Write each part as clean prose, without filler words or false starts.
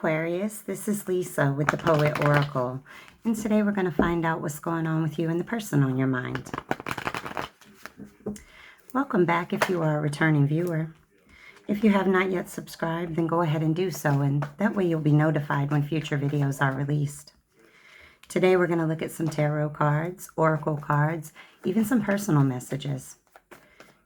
Aquarius, this is Lisa with the Poet Oracle, and today we're going to find out what's going on with you and the person on your mind. Welcome back if you are a returning viewer. If you have not yet subscribed, then go ahead and do so, and that way you'll be notified when future videos are released. Today we're going to look at some tarot cards, oracle cards, even some personal messages.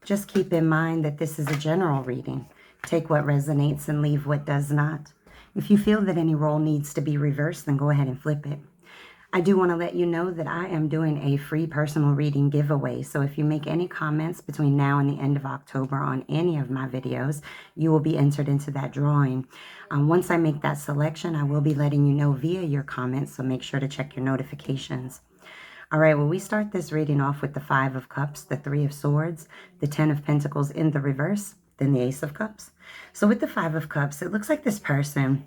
Just keep in mind that this is a general reading. Take what resonates and leave what does not. If you feel that any role needs to be reversed, then go ahead and flip it. I do want to let you know that I am doing a free personal reading giveaway. So if you make any comments between now and the end of October on any of my videos, you will be entered into that drawing. Once I make that selection, I will be letting you know via your comments, so make sure to check your notifications. All right, well, we start this reading off with the Five of Cups, the Three of Swords, the Ten of Pentacles in the reverse, then the Ace of Cups. So with the Five of Cups, it looks like this person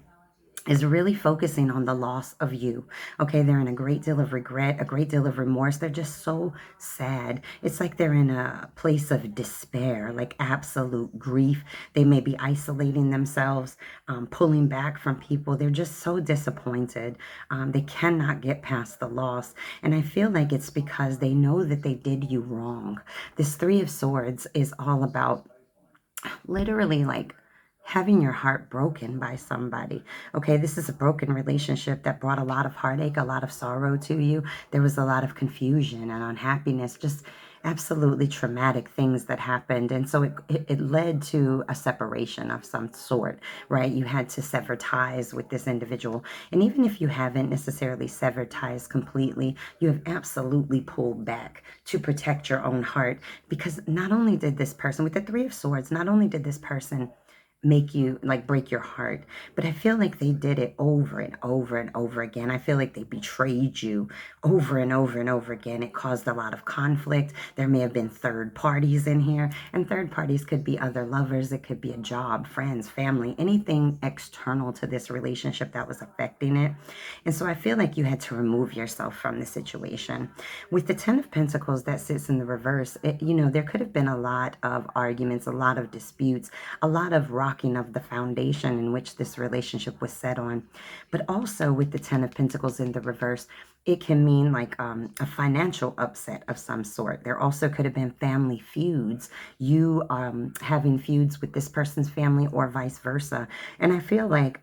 is really focusing on the loss of you. Okay, they're in a great deal of regret, a great deal of remorse. They're just so sad. It's like they're in a place of despair, like absolute grief. They may be isolating themselves, pulling back from people. They're just so disappointed. They cannot get past the loss. And I feel like it's because they know that they did you wrong. This Three of Swords is all about literally like having your heart broken by somebody. Okay, this is a broken relationship that brought a lot of heartache, a lot of sorrow to you. There was a lot of confusion and unhappiness, just absolutely traumatic things that happened. And so it led to a separation of some sort, right? You had to sever ties with this individual. And even if you haven't necessarily severed ties completely, you have absolutely pulled back to protect your own heart. Because not only did this person, with the Three of Swords, not only did this person make you like break your heart, but I feel like they did it over and over and over again. I feel like they betrayed you over and over and over again. It caused a lot of conflict. There may have been third parties in here, and third parties could be other lovers. It could be a job, friends, family, anything external to this relationship that was affecting it. And so I feel like you had to remove yourself from the situation. With the Ten of Pentacles that sits in the reverse, there could have been a lot of arguments, a lot of disputes, a lot of rocking of the foundation in which this relationship was set on. But also with the Ten of Pentacles in the reverse, it can mean like a financial upset of some sort. There also could have been family feuds, you having feuds with this person's family or vice versa. And I feel like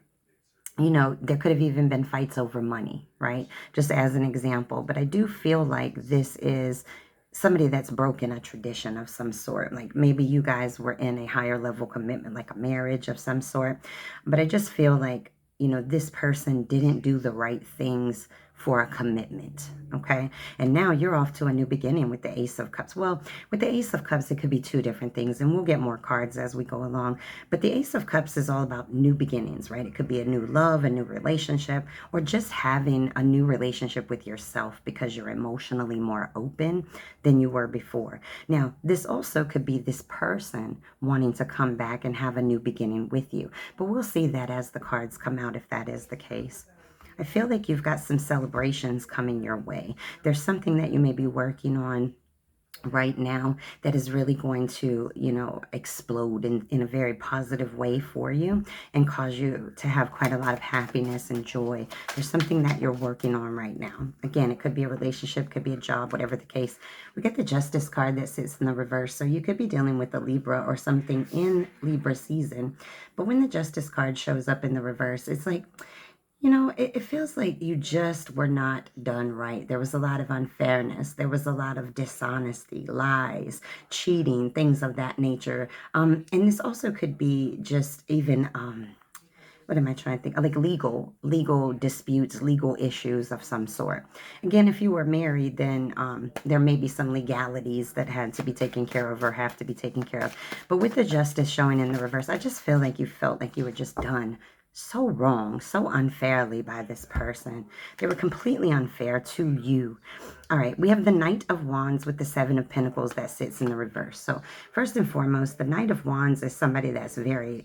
there could have even been fights over money, right? Just as an example. But I do feel like this is somebody that's broken a tradition of some sort. Like maybe you guys were in a higher level commitment, like a marriage of some sort. But I just feel like, this person didn't do the right things for a commitment, okay? And now you're off to a new beginning with the Ace of Cups. Well, with the Ace of Cups, it could be two different things, and we'll get more cards as we go along. But the Ace of Cups is all about new beginnings, right? It could be a new love, a new relationship, or just having a new relationship with yourself because you're emotionally more open than you were before. Now, this also could be this person wanting to come back and have a new beginning with you. But we'll see that as the cards come out if that is the case. I feel like you've got some celebrations coming your way. There's something that you may be working on right now that is really going to, explode in a very positive way for you and cause you to have quite a lot of happiness and joy. There's something that you're working on right now. Again, it could be a relationship, could be a job, whatever the case. We get the Justice card that sits in the reverse. So you could be dealing with a Libra or something in Libra season. But when the Justice card shows up in the reverse, it's like, it feels like you just were not done right. There was a lot of unfairness. There was a lot of dishonesty, lies, cheating, things of that nature. And this also could be just even, what am I trying to think? Like legal disputes, legal issues of some sort. Again, if you were married, then there may be some legalities that had to be taken care of or have to be taken care of. But with the Justice showing in the reverse, I just feel like you felt like you were just done so wrong, so unfairly by this person. They were completely unfair to you. All right, we have the Knight of Wands with the Seven of Pentacles that sits in the reverse. So first and foremost, the Knight of Wands is somebody that's very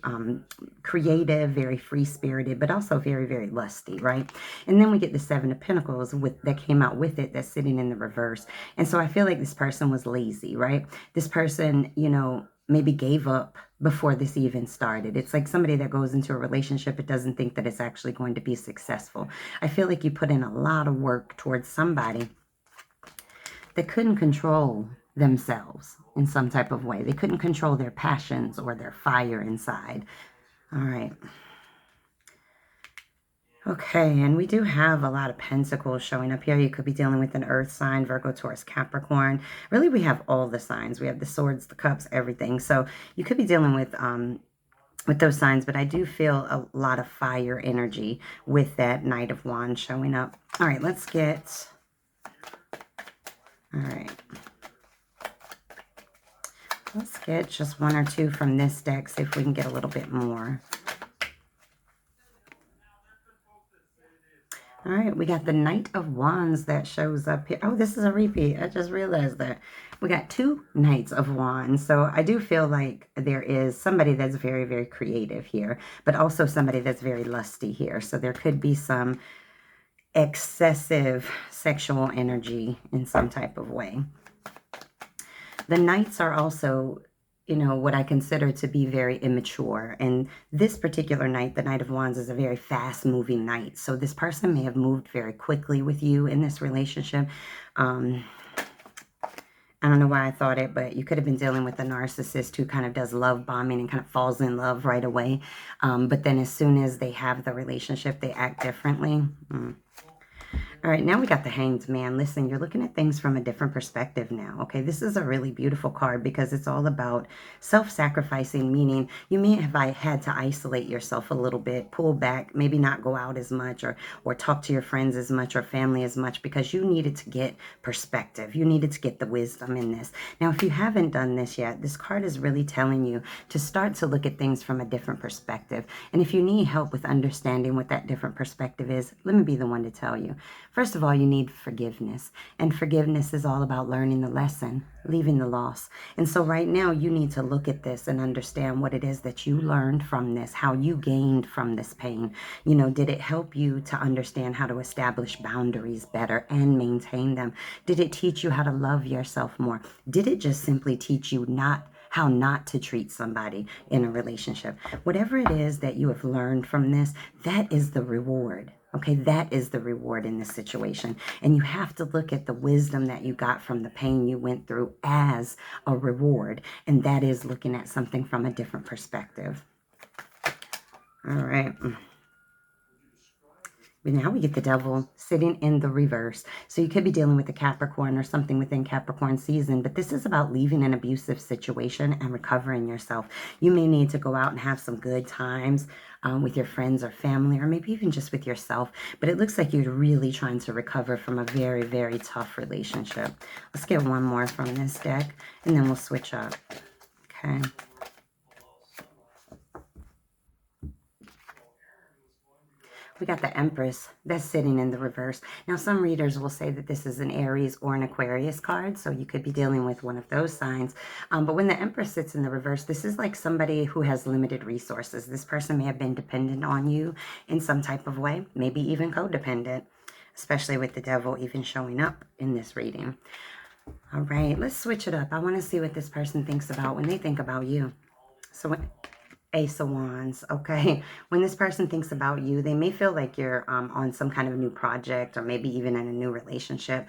creative, very free-spirited, but also very, very lusty, right? And then we get the Seven of Pentacles that came out with it that's sitting in the reverse. And so I feel like this person was lazy, right? This person, maybe gave up before this even started. It's like somebody that goes into a relationship but doesn't think that it's actually going to be successful. I feel like you put in a lot of work towards somebody that couldn't control themselves in some type of way. They couldn't control their passions or their fire inside. All right. Okay, and we do have a lot of pentacles showing up here. You could be dealing with an earth sign, Virgo, Taurus, Capricorn. Really, we have all the signs. We have the swords, the cups, everything. So you could be dealing with those signs, but I do feel a lot of fire energy with that Knight of Wands showing up. All right, let's get... All right. Let's get just one or two from this deck, see if we can get a little bit more. All right, we got the Knight of Wands that shows up here. Oh, this is a repeat. I just realized that. We got two Knights of Wands. So I do feel like there is somebody that's very, very creative here, but also somebody that's very lusty here. So there could be some excessive sexual energy in some type of way. The Knights are also, you know, what I consider to be very immature. And this particular Knight, the Knight of Wands, is a very fast-moving Knight. So this person may have moved very quickly with you in this relationship. I don't know why I thought it, but you could have been dealing with a narcissist who kind of does love bombing and kind of falls in love right away. But then as soon as they have the relationship, they act differently. All right, now we got the Hanged Man. Listen, you're looking at things from a different perspective now, okay? This is a really beautiful card because it's all about self-sacrificing, meaning you may have had to isolate yourself a little bit, pull back, maybe not go out as much or talk to your friends as much or family as much because you needed to get perspective. You needed to get the wisdom in this. Now, if you haven't done this yet, this card is really telling you to start to look at things from a different perspective. And if you need help with understanding what that different perspective is, let me be the one to tell you. First of all, you need forgiveness. And forgiveness is all about learning the lesson, leaving the loss. And so right now, you need to look at this and understand what it is that you learned from this, how you gained from this pain. You know, did it help you to understand how to establish boundaries better and maintain them? Did it teach you how to love yourself more? Did it just simply teach you how not to treat somebody in a relationship? Whatever it is that you have learned from this, that is the reward. Okay, that is the reward in this situation. And you have to look at the wisdom that you got from the pain you went through as a reward. And that is looking at something from a different perspective. All right. But now we get the Devil sitting in the reverse. So you could be dealing with a Capricorn or something within Capricorn season, but this is about leaving an abusive situation and recovering yourself. You may need to go out and have some good times with your friends or family, or maybe even just with yourself. But it looks like you're really trying to recover from a very, very tough relationship. Let's get one more from this deck, and then we'll switch up. Okay. We got the Empress that's sitting in the reverse. Now, some readers will say that this is an Aries or an Aquarius card, so you could be dealing with one of those signs. But when the Empress sits in the reverse, this is like somebody who has limited resources. This person may have been dependent on you in some type of way, maybe even codependent, especially with the Devil even showing up in this reading. All right, let's switch it up. I want to see what this person thinks about when they think about you. So Ace of Wands, okay? When this person thinks about you, they may feel like you're on some kind of new project or maybe even in a new relationship,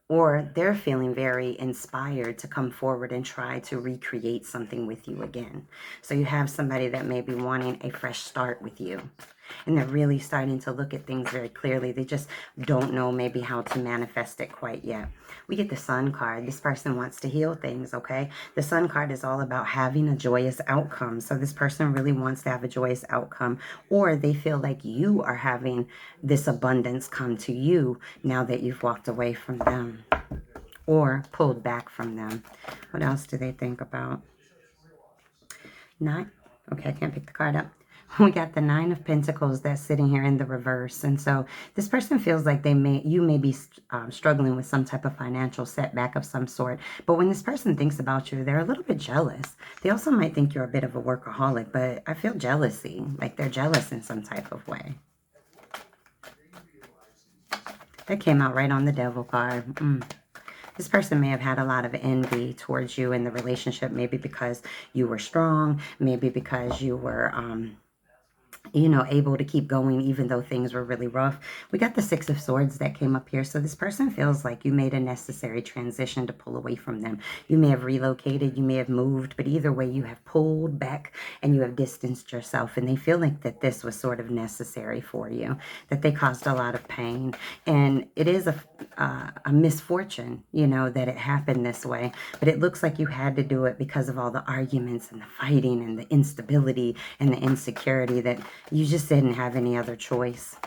or they're feeling very inspired to come forward and try to recreate something with you again. So you have somebody that may be wanting a fresh start with you. And they're really starting to look at things very clearly. They just don't know maybe how to manifest it quite yet. We get the Sun card. This person wants to heal things, okay? The Sun card is all about having a joyous outcome. So this person really wants to have a joyous outcome, or they feel like you are having this abundance come to you now that you've walked away from them or pulled back from them. What else do they think about? Okay, I can't pick the card up. We got the Nine of Pentacles that's sitting here in the reverse. And so this person feels like you may be struggling with some type of financial setback of some sort. But when this person thinks about you, they're a little bit jealous. They also might think you're a bit of a workaholic, but I feel jealousy, like they're jealous in some type of way. That came out right on the Devil card. This person may have had a lot of envy towards you in the relationship, maybe because you were strong, maybe because you were, you know, able to keep going even though things were really rough. We got the Six of Swords that came up here. So this person feels like you made a necessary transition to pull away from them. You may have relocated, you may have moved, but either way you have pulled back and you have distanced yourself. And they feel like that this was sort of necessary for you, that they caused a lot of pain. And it is a misfortune, you know, that it happened this way. But it looks like you had to do it because of all the arguments and the fighting and the instability and the insecurity, that you just didn't have any other choice.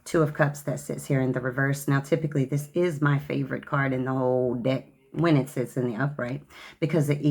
Two of Cups that sits here in the reverse. Now, typically, this is my favorite card in the whole deck when it sits in the upright, because it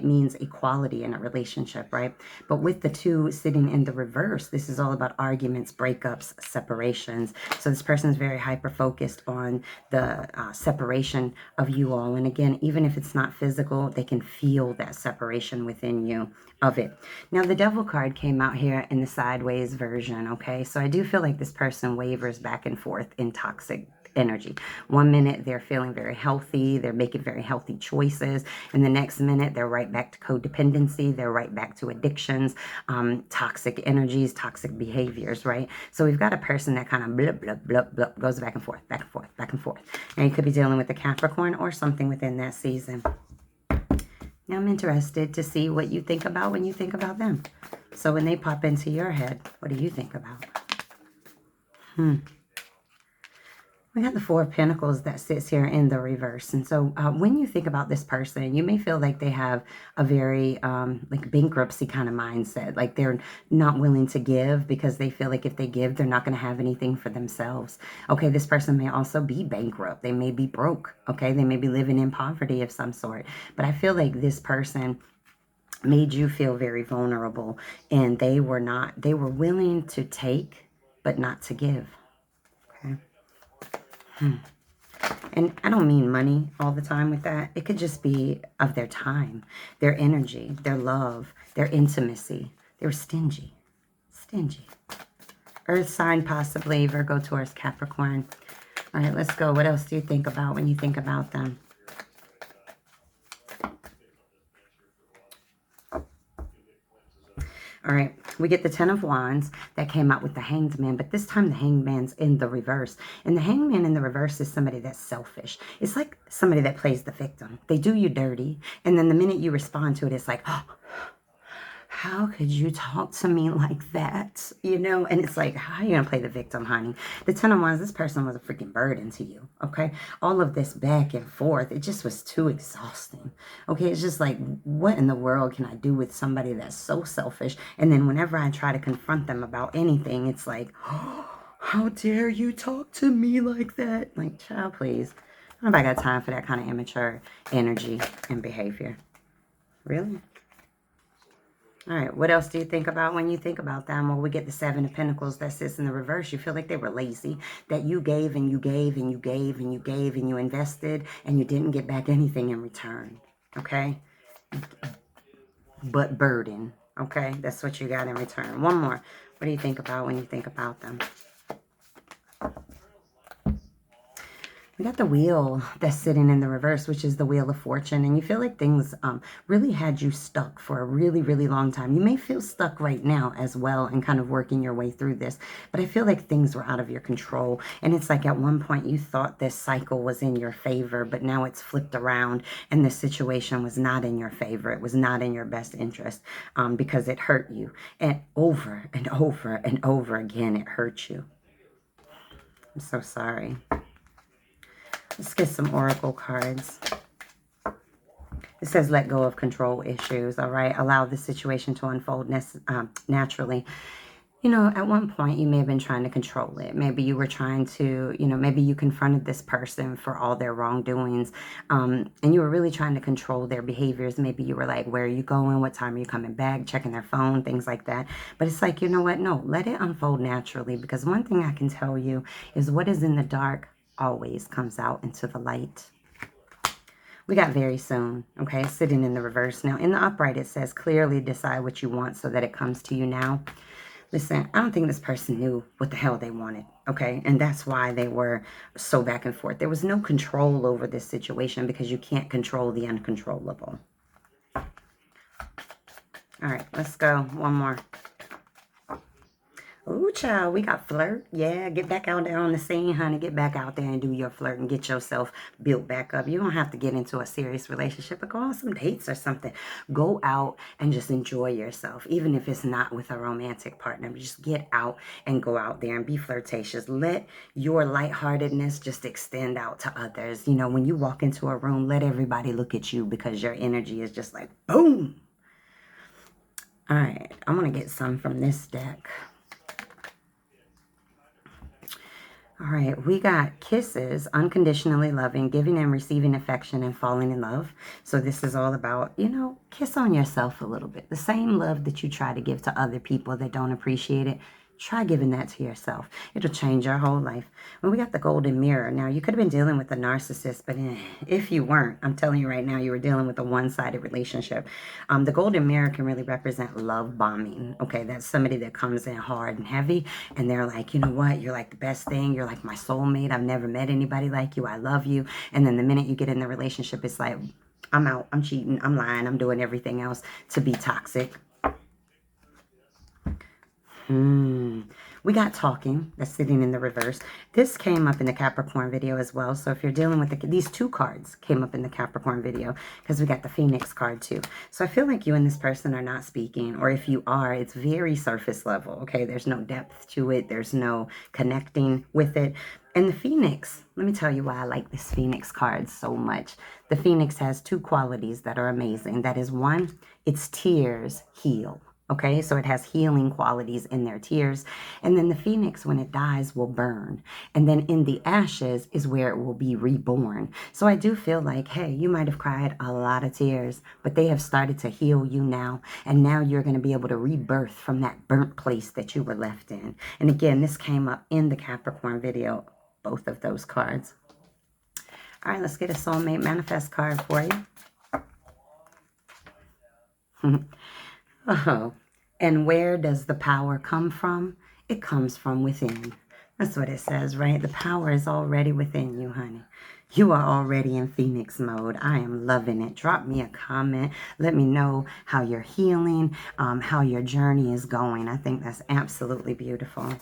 means equality in a relationship, right? But with the two sitting in the reverse, this is all about arguments, breakups, separations. So this person is very hyper focused on the separation of you all. And again, even if it's not physical, they can feel that separation within you of it. Now, the Devil card came out here in the sideways version, okay? So I do feel like this person wavers back and forth in toxic energy. One minute they're feeling very healthy, they're making very healthy choices, and the next minute they're right back to codependency, they're right back to addictions, toxic energies, toxic behaviors, right? So we've got a person that kind of blip, blip, blip, blip, goes back and forth, back and forth, back and forth. And you could be dealing with a Capricorn or something within that season. Now I'm interested to see what you think about when you think about them. So when they pop into your head, what do you think about? We got the Four of Pentacles that sits here in the reverse. And so when you think about this person, you may feel like they have a very like bankruptcy kind of mindset. Like they're not willing to give because they feel like if they give, they're not going to have anything for themselves. Okay, this person may also be bankrupt. They may be broke. Okay, they may be living in poverty of some sort. But I feel like this person made you feel very vulnerable, and they were willing to take, but not to give. Okay. And I don't mean money all the time with that. It could just be of their time, their energy, their love, their intimacy. They were stingy. Stingy. Earth sign, possibly. Virgo, Taurus, Capricorn. All right, let's go. What else do you think about when you think about them? All right, we get the Ten of Wands that came out with the Hanged Man, but this time the Hanged Man's in the reverse. And the Hanged Man in the reverse is somebody that's selfish. It's like somebody that plays the victim. They do you dirty, and then the minute you respond to it, it's like, oh, how could you talk to me like that? You know, and it's like, how are you going to play the victim, honey? The Ten of Wands, this person was a freaking burden to you, okay? All of this back and forth, it just was too exhausting, okay? It's just like, what in the world can I do with somebody that's so selfish? And then whenever I try to confront them about anything, it's like, oh, how dare you talk to me like that? Like, child, please. I don't know if I got time for that kind of immature energy and behavior. Really? All right, what else do you think about when you think about them? Well, we get the Seven of Pentacles that sits in the reverse. You feel like they were lazy, that you gave and you gave and you gave and you gave and you invested and you didn't get back anything in return, okay? But burden, okay? That's what you got in return. One more. What do you think about when you think about them? We got the Wheel that's sitting in the reverse, which is the Wheel of Fortune. And you feel like things really had you stuck for a really, really long time. You may feel stuck right now as well and kind of working your way through this. But I feel like things were out of your control. And it's like at one point you thought this cycle was in your favor, but now it's flipped around and the situation was not in your favor. It was not in your best interest because it hurt you. And over and over and over again, it hurt you. I'm so sorry. Let's get some oracle cards. It says let go of control issues, all right? Allow the situation to unfold naturally. You know, at one point you may have been trying to control it. Maybe you were trying to, you know, maybe you confronted this person for all their wrongdoings and you were really trying to control their behaviors. Maybe you were like, where are you going? What time are you coming back? Checking their phone, things like that. But it's like, you know what? No, let it unfold naturally, because one thing I can tell you is what is in the dark always comes out into the light. We got very soon, okay, sitting in the reverse. Now, in the upright, it says clearly decide what you want so that it comes to you now. Listen, I don't think this person knew what the hell they wanted, okay? And that's why they were so back and forth. There was no control over this situation because you can't control the uncontrollable. All right, let's go. One more. Ooh, child, we got flirt. Yeah, get back out there on the scene, honey. Get back out there and do your flirt and get yourself built back up. You don't have to get into a serious relationship, but go on some dates or something. Go out and just enjoy yourself, even if it's not with a romantic partner. Just get out and go out there and be flirtatious. Let your lightheartedness just extend out to others. You know, when you walk into a room, let everybody look at you because your energy is just like, boom. All right, I'm going to get some from this deck. All right, we got kisses, unconditionally loving, giving and receiving affection, and falling in love. So this is all about, you know, kiss on yourself a little bit. The same love that you try to give to other people that don't appreciate it, try giving that to yourself. It'll change your whole life. When we got the golden mirror, now you could have been dealing with a narcissist, but if you weren't, I'm telling you right now, you were dealing with a one-sided relationship. The golden mirror can really represent love bombing. Okay, that's somebody that comes in hard and heavy, and they're like, you know what, you're like the best thing. You're like my soulmate. I've never met anybody like you. I love you. And then the minute you get in the relationship, it's like, I'm out. I'm cheating. I'm lying. I'm doing everything else to be toxic. We got talking. That's sitting in the reverse. This came up in the Capricorn video as well. So if you're dealing with these two cards came up in the Capricorn video because we got the Phoenix card too. So I feel like you and this person are not speaking, or if you are, it's very surface level. Okay, there's no depth to it. There's no connecting with it. And the Phoenix, let me tell you why I like this Phoenix card so much. The Phoenix has two qualities that are amazing. That is, one, its tears heal. Okay, so it has healing qualities in their tears. And then the Phoenix, when it dies, will burn. And then in the ashes is where it will be reborn. So I do feel like, hey, you might have cried a lot of tears, but they have started to heal you now. And now you're going to be able to rebirth from that burnt place that you were left in. And again, this came up in the Capricorn video, both of those cards. All right, let's get a soulmate manifest card for you. Oh, and where does the power come from? It comes from within. That's what it says, right? The power is already within you, honey. You are already in Phoenix mode. I am loving it. Drop me a comment. Let me know how you're healing, how your journey is going. I think that's absolutely beautiful.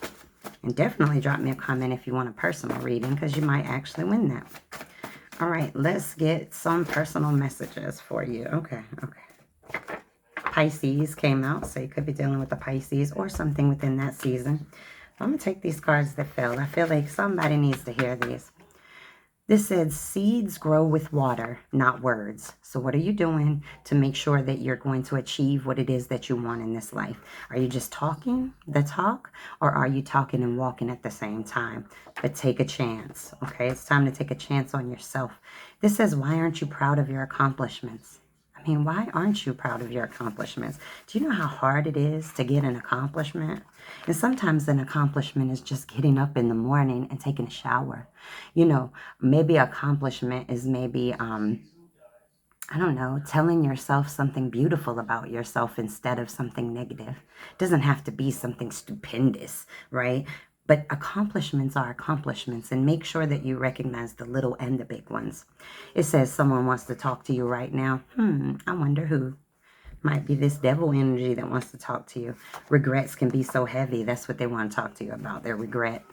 And definitely drop me a comment if you want a personal reading, because you might actually win that. All right, let's get some personal messages for you. Okay. Pisces came out, so you could be dealing with the Pisces or something within that season. I'm going to take these cards that fell. I feel like somebody needs to hear these. This said, seeds grow with water, not words. So what are you doing to make sure that you're going to achieve what it is that you want in this life? Are you just talking the talk, or are you talking and walking at the same time? But take a chance, okay? It's time to take a chance on yourself. This says, why aren't you proud of your accomplishments? I mean, why aren't you proud of your accomplishments? Do you know how hard it is to get an accomplishment? And sometimes an accomplishment is just getting up in the morning and taking a shower. You know, maybe accomplishment is maybe, I don't know, telling yourself something beautiful about yourself instead of something negative. It doesn't have to be something stupendous, right? But accomplishments are accomplishments, and make sure that you recognize the little and the big ones. It says someone wants to talk to you right now. I wonder who. Might be this devil energy that wants to talk to you. Regrets can be so heavy. That's what they want to talk to you about, their regret.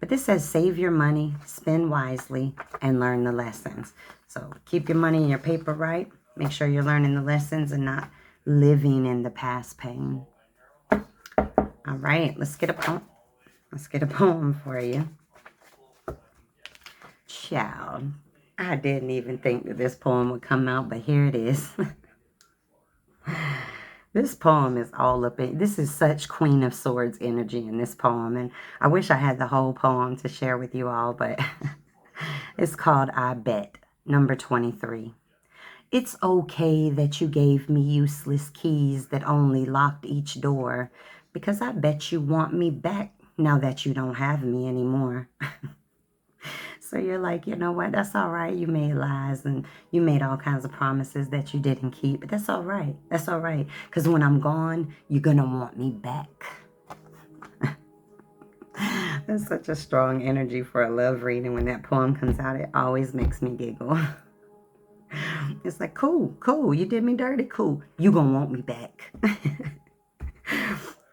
But this says save your money, spend wisely, and learn the lessons. So keep your money and your paper right. Make sure you're learning the lessons and not living in the past pain. All right, let's get a poem. Let's get a poem for you. Child, I didn't even think that this poem would come out, but here it is. This poem is all up in, this is such Queen of Swords energy in this poem, and I wish I had the whole poem to share with you all, but it's called I Bet, number 23. It's okay that you gave me useless keys that only locked each door, because I bet you want me back now that you don't have me anymore. So you're like, you know what, that's all right. You made lies and you made all kinds of promises that you didn't keep. But that's all right. That's all right. Because when I'm gone, you're going to want me back. That's such a strong energy for a love reading. When that poem comes out, it always makes me giggle. It's like, cool, cool. You did me dirty. Cool. You gonna want me back.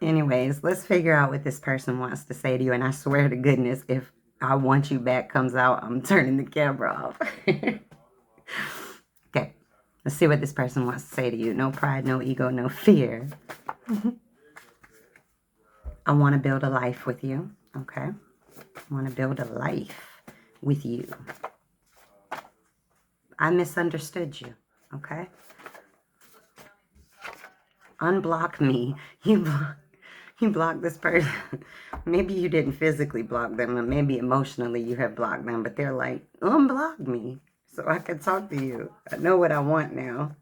Anyways, let's figure out what this person wants to say to you. And I swear to goodness, if I want you back comes out, I'm turning the camera off. Okay. Let's see what this person wants to say to you. No pride, no ego, no fear. I want to build a life with you. Okay. I want to build a life with you. I misunderstood you. Okay. Unblock me. You blocked this person. Maybe you didn't physically block them, or maybe emotionally you have blocked them, but they're like, unblock me so I can talk to you. I know what I want now.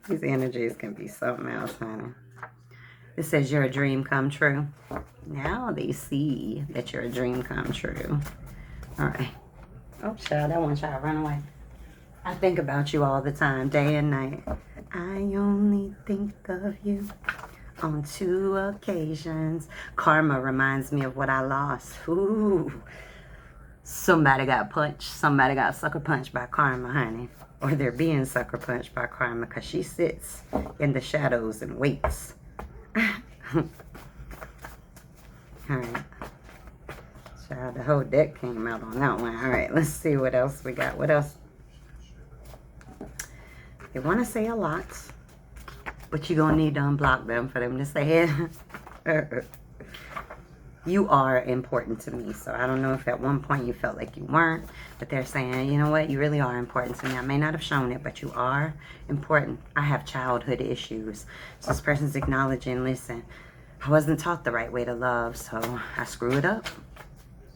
These energies can be something else, honey. It says you're a dream come true. Now they see that you're a dream come true. All right. Oh, child, that one try to run away. I think about you all the time, day and night. I only think of you on 2 occasions. Karma reminds me of what I lost. Ooh. Somebody got punched. Somebody got sucker punched by karma, honey. Or they're being sucker punched by karma because she sits in the shadows and waits. All right. Child, the whole deck came out on that one. All right, let's see what else we got. What else? They want to say a lot, but you're going to need to unblock them for them to say it. You are important to me. So I don't know if at one point you felt like you weren't, but they're saying, you know what, you really are important to me. I may not have shown it, but you are important. I have childhood issues. So this person's acknowledging, listen, I wasn't taught the right way to love, so I screw it up.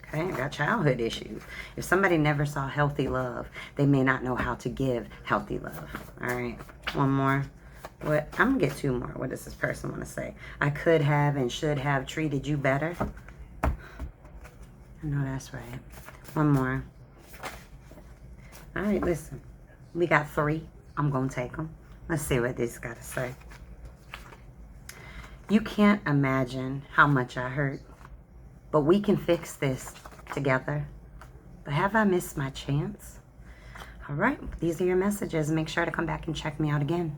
Okay, I got childhood issues. If somebody never saw healthy love, they may not know how to give healthy love. All right, one more. What? I'm going to get 2 more. What does this person want to say? I could have and should have treated you better. I know that's right. One more. All right, listen. We got 3. I'm going to take them. Let's see what this got to say. You can't imagine how much I hurt. But we can fix this together. But have I missed my chance? All right, these are your messages. Make sure to come back and check me out again.